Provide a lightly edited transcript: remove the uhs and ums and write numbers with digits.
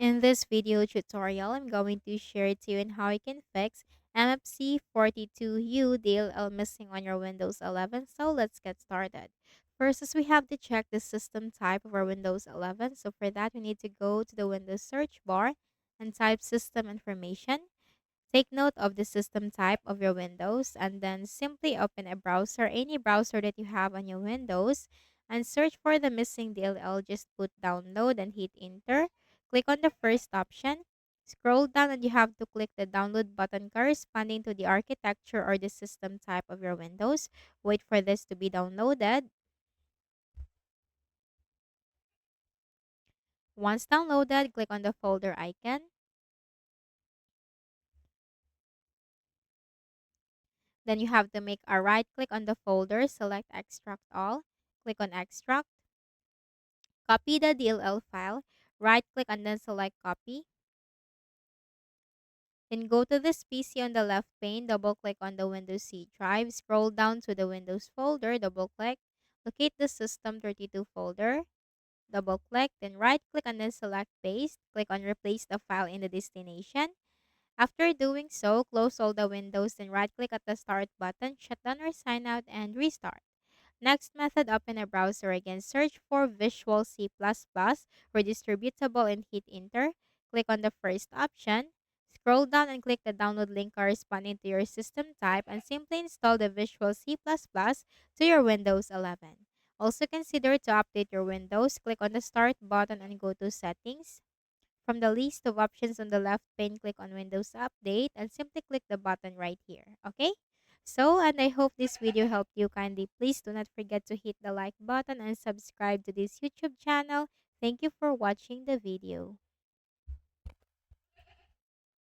In this video tutorial, I'm going to share to you on how you can fix Mfc42u.dll missing on your Windows 11. So let's get started. First, is we have to check the system type of our Windows 11. So for that, we need to go to the Windows search bar and type system information. Take note of the system type of your Windows and then simply open a browser, any browser that you have on your Windows, and search for the missing DLL. Just put download and hit enter. Click on the first option. Scroll down and you have to click the download button corresponding to the architecture or the system type of your Windows. Wait for this to be downloaded. Once downloaded, click on the folder icon. Then you have to make a right click on the folder, select extract all, click on extract, copy the DLL file, right click and then select copy. Then go to this PC on the left pane, double click on the Windows C drive, scroll down to the Windows folder, double click, locate the System32 folder, double click, then right click and then select paste, click on replace the file in the destination. After doing so, close all the windows and right click at the start button, shut down or sign out and restart. Next method, open a browser again. Search for Visual C++ redistributable and hit enter. Click on the first option. Scroll down and click the download link corresponding to your system type and simply install the Visual C++ to your Windows 11. Also consider to update your Windows. Click on the start button and go to settings. From the list of options on the left pane, click on Windows Update and simply click the button right here. Okay? So, and I hope this video helped you. Kindly please do not forget to hit the like button and subscribe to this YouTube channel. Thank you for watching the video.